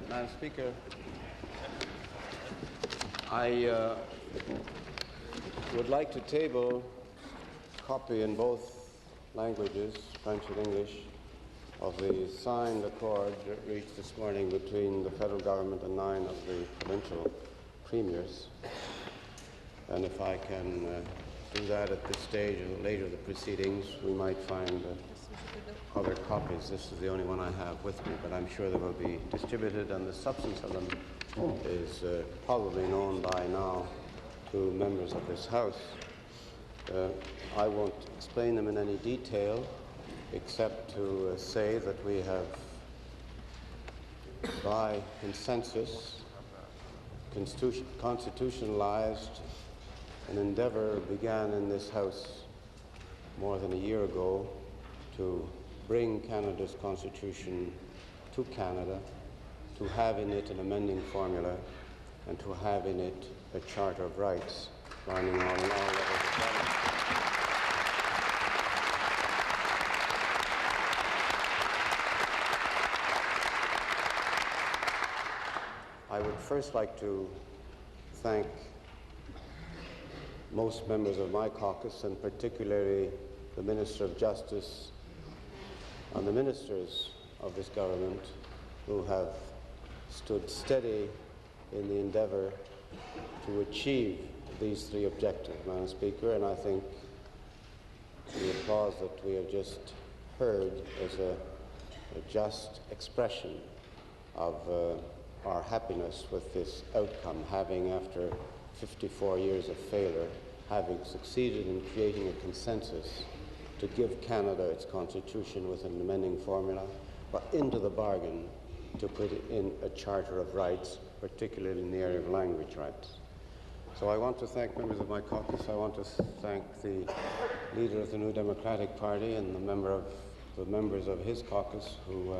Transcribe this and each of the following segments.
Madam Speaker, I would like to table a copy in both languages, French and English, of the signed accord reached this morning between the federal government and 9 of the provincial premiers. And if I can do that at this stage or later in the proceedings, we might find other copies. This is the only one I have with me, but I'm sure they will be distributed, and the substance of them is probably known by now to members of this House. I won't explain them in any detail, except to say that we have, by consensus, constitutionalized an endeavor began in this House more than a year ago to bring Canada's Constitution to Canada, to have in it an amending formula, and to have in it a Charter of Rights binding on all levels of government. I would first like to thank most members of my caucus, and particularly the Minister of Justice and the ministers of this government, who have stood steady in the endeavour to achieve these three objectives, Madam Speaker, and I think the applause that we have just heard is a just expression of our happiness with this outcome, having, after 54 years of failure, having succeeded in creating a consensus to give Canada its constitution with an amending formula, but into the bargain to put in a Charter of Rights, particularly in the area of language rights. So I want to thank members of my caucus. I want to thank the leader of the New Democratic Party and the members of his caucus who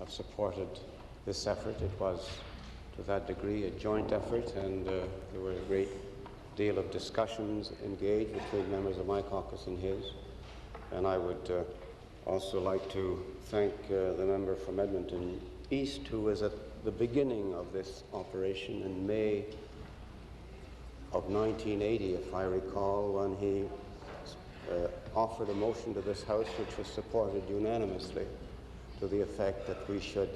have supported this effort. It was, to that degree, a joint effort, and there were a great deal of discussions engaged between members of my caucus and his. And I would also like to thank the member from Edmonton East, who was at the beginning of this operation in May of 1980, if I recall, when he offered a motion to this House which was supported unanimously, to the effect that we should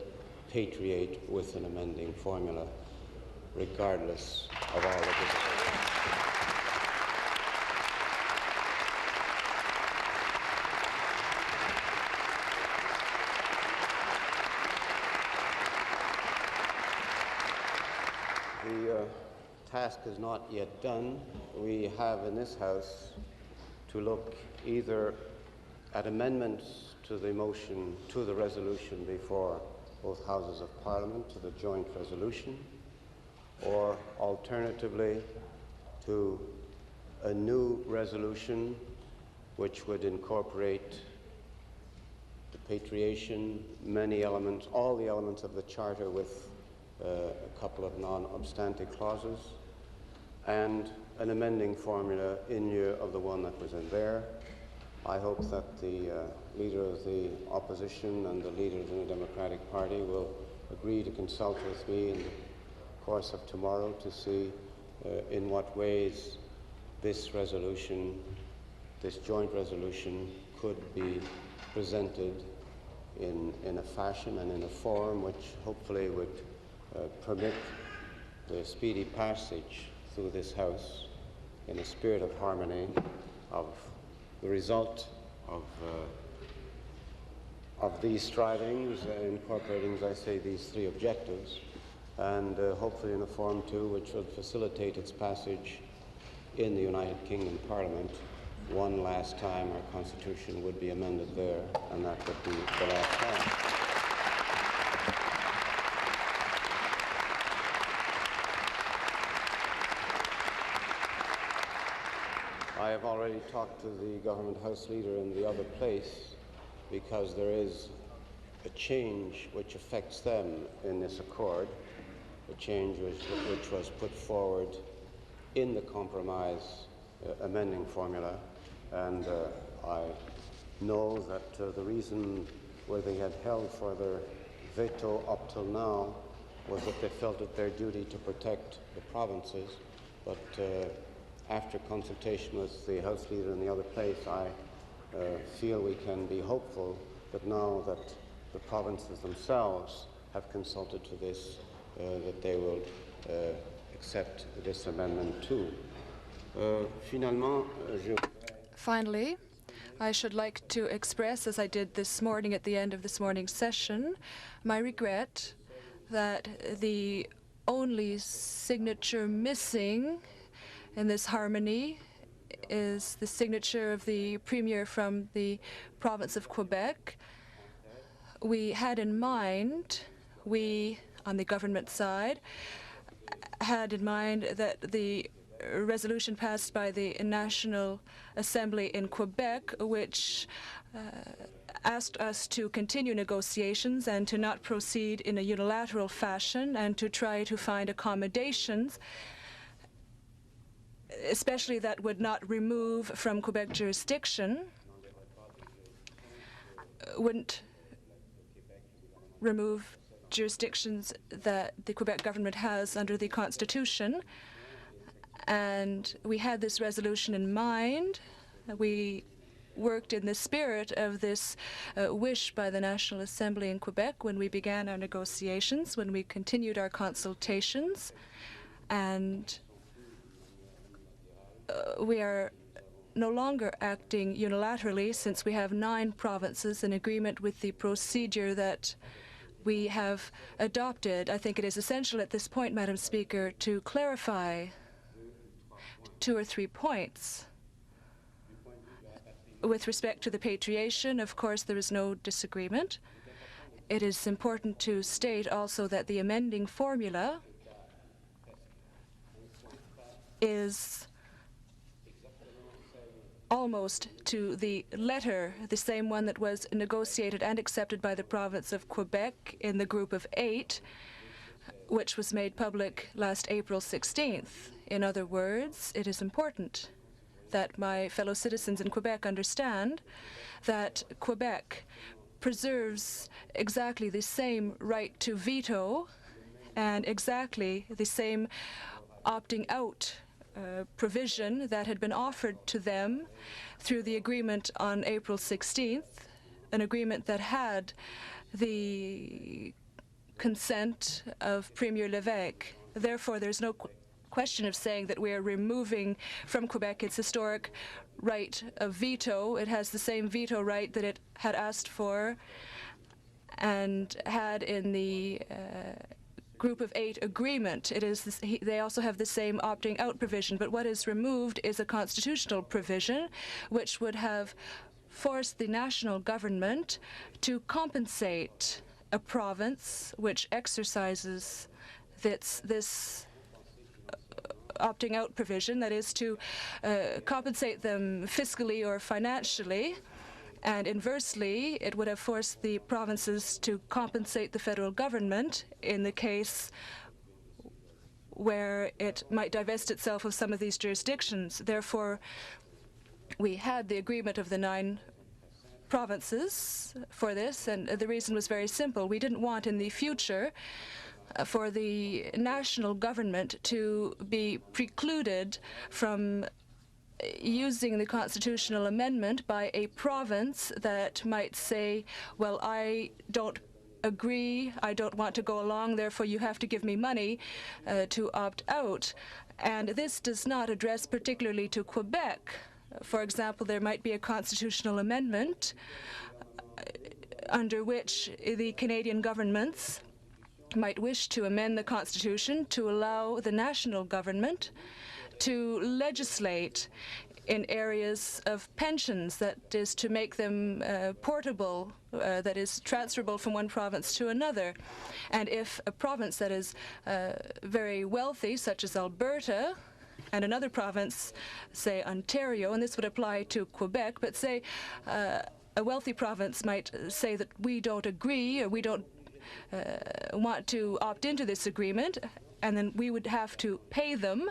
patriate with an amending formula, regardless of all of this. The task is not yet done. We have in this House to look either at amendments to the motion, to the resolution before both Houses of Parliament, to the joint resolution, or alternatively to a new resolution which would incorporate the patriation, many elements, all the elements of the Charter with a couple of non-obstante clauses, and an amending formula in lieu of the one that was in there. I hope that the leader of the opposition and the leader of the New Democratic Party will agree to consult with me in the course of tomorrow to see in what ways this resolution, this joint resolution, could be presented in a fashion and in a form which hopefully would permit the speedy passage through this House in a spirit of harmony of the result of these strivings, incorporating, as I say, these three objectives, and hopefully in a form too which will facilitate its passage in the United Kingdom Parliament. One last time our Constitution would be amended there, and that would be the last time. I have already talked to the Government House Leader in the other place, because there is a change which affects them in this accord, a change which was put forward in the compromise amending formula, and I know that the reason where they had held for their veto up till now was that they felt it their duty to protect the provinces, but after consultation with the House Leader in the other place, I feel we can be hopeful that now that the provinces themselves have consulted to this, that they will accept this amendment too. Finally, I should like to express, as I did this morning at the end of this morning's session, my regret that the only signature missing in this harmony is the signature of the Premier from the province of Quebec. We had in mind, we on the government side, had in mind that the resolution passed by the National Assembly in Quebec, which asked us to continue negotiations and to not proceed in a unilateral fashion and to try to find accommodations, especially that would not remove from Quebec jurisdiction, wouldn't remove jurisdictions that the Quebec government has under the Constitution. And we had this resolution in mind. We worked in the spirit of this wish by the National Assembly in Quebec when we began our negotiations, when we continued our consultations, and we are no longer acting unilaterally since we have 9 provinces in agreement with the procedure that we have adopted. I think it is essential at this point, Madam Speaker, to clarify 2 or 3 points. With respect to the patriation, of course, there is no disagreement. It is important to state also that the amending formula is almost to the letter the same one that was negotiated and accepted by the province of Quebec in the group of 8, which was made public last April 16th. In other words, it is important that my fellow citizens in Quebec understand that Quebec preserves exactly the same right to veto and exactly the same opting out provision that had been offered to them through the agreement on April 16th, an agreement that had the consent of Premier Lévesque. Therefore, there's no question of saying that we are removing from Quebec its historic right of veto. It has the same veto right that it had asked for and had in the Group of 8 agreement. It is they also have the same opting out provision, but what is removed is a constitutional provision which would have forced the national government to compensate a province which exercises this opting out provision, that is to compensate them fiscally or financially. And inversely, it would have forced the provinces to compensate the federal government in the case where it might divest itself of some of these jurisdictions. Therefore, we had the agreement of the 9 provinces for this, and the reason was very simple. We didn't want in the future for the national government to be precluded from using the constitutional amendment by a province that might say, well, I don't agree, I don't want to go along, therefore you have to give me money to opt out. And this does not address particularly to Quebec. For example, there might be a constitutional amendment under which the Canadian governments might wish to amend the Constitution to allow the national government to legislate in areas of pensions, that is to make them portable, that is transferable from one province to another. And if a province that is very wealthy, such as Alberta, and another province, say Ontario, and this would apply to Quebec, but say a wealthy province might say that we don't agree or we don't want to opt into this agreement, and then we would have to pay them.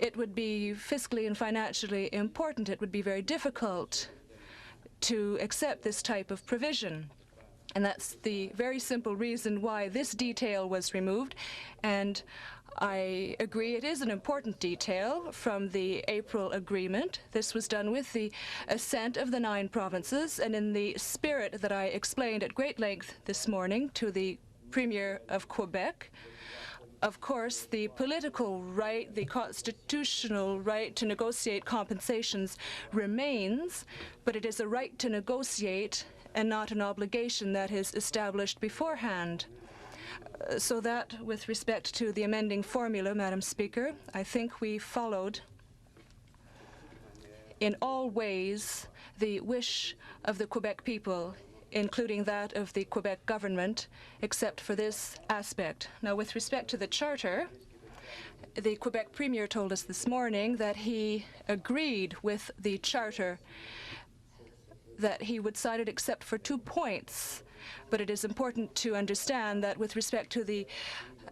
It would be fiscally and financially important. It would be very difficult to accept this type of provision. And that's the very simple reason why this detail was removed. And I agree it is an important detail from the April agreement. This was done with the assent of the 9 provinces and in the spirit that I explained at great length this morning to the Premier of Quebec. Of course, the political right, the constitutional right to negotiate compensations remains, but it is a right to negotiate and not an obligation that is established beforehand. So that, with respect to the amending formula, Madam Speaker, I think we followed in all ways the wish of the Quebec people, including that of the Quebec government, except for this aspect. Now, with respect to the Charter, the Quebec Premier told us this morning that he agreed with the Charter, that he would sign it except for 2 points. But it is important to understand that with respect to the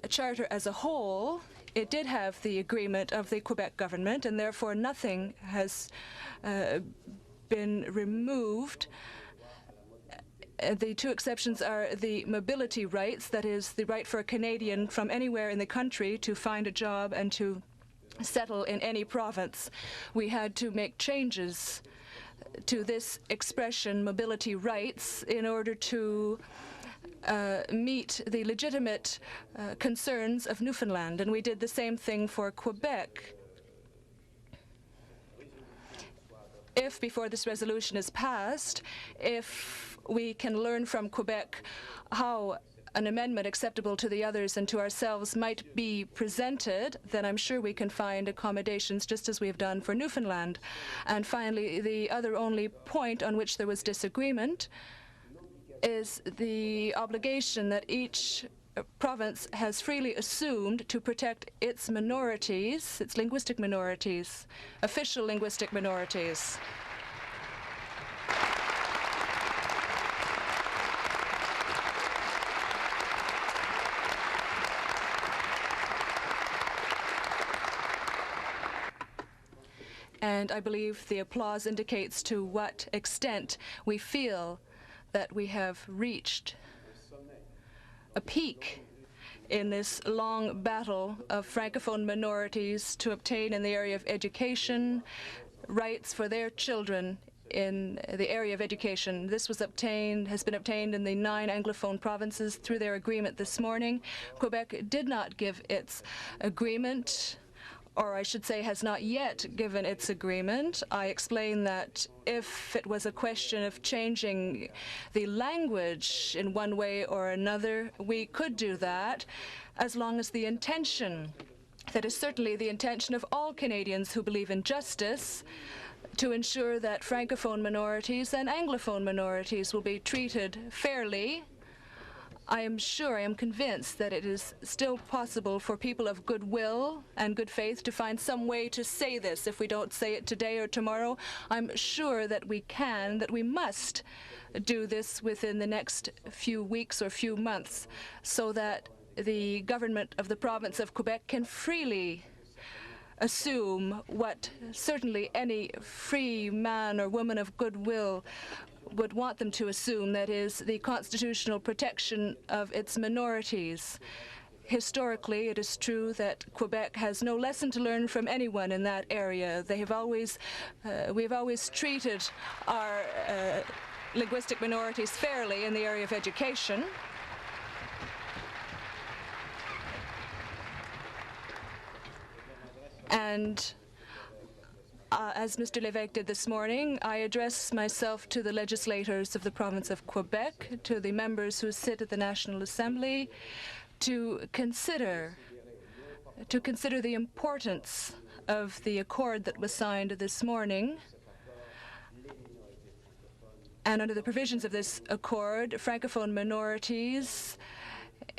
Charter as a whole, it did have the agreement of the Quebec government, and therefore nothing has been removed. The 2 exceptions are the mobility rights, that is, the right for a Canadian from anywhere in the country to find a job and to settle in any province. We had to make changes to this expression, mobility rights, in order to meet the legitimate concerns of Newfoundland, and we did the same thing for Quebec. If, before this resolution is passed, if we can learn from Quebec how an amendment acceptable to the others and to ourselves might be presented, then I'm sure we can find accommodations just as we have done for Newfoundland. And finally, the other only point on which there was disagreement is the obligation that each province has freely assumed to protect its minorities, its linguistic minorities, official linguistic minorities. And I believe the applause indicates to what extent we feel that we have reached a peak in this long battle of Francophone minorities to obtain in the area of education rights for their children in the area of education. This has been obtained in the 9 Anglophone provinces through their agreement this morning. Quebec did not give its agreement, or I should say has not yet given its agreement. I explained that if it was a question of changing the language in one way or another, we could do that as long as the intention, that is certainly the intention of all Canadians who believe in justice, to ensure that Francophone minorities and Anglophone minorities will be treated fairly. I am convinced that it is still possible for people of goodwill and good faith to find some way to say this. If we don't say it today or tomorrow, I'm sure that we can, that we must do this within the next few weeks or few months, so that the government of the province of Quebec can freely assume what certainly any free man or woman of goodwill would want them to assume, that is, the constitutional protection of its minorities. Historically, it is true that Quebec has no lesson to learn from anyone in that area. We have always treated our linguistic minorities fairly in the area of education. And as Mr. Lévesque did this morning, I address myself to the legislators of the province of Quebec, to the members who sit at the National Assembly, to consider the importance of the accord that was signed this morning. And under the provisions of this accord, Francophone minorities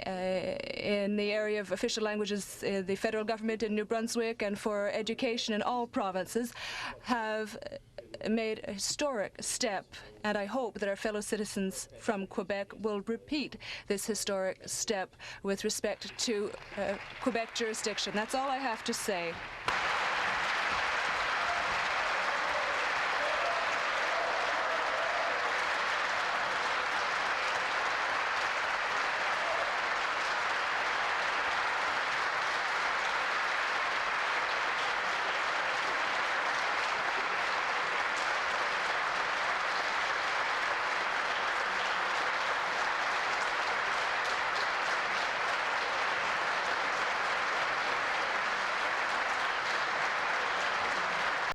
in the area of official languages, the federal government in New Brunswick, and for education in all provinces have made a historic step, and I hope that our fellow citizens from Quebec will repeat this historic step with respect to Quebec jurisdiction. That's all I have to say.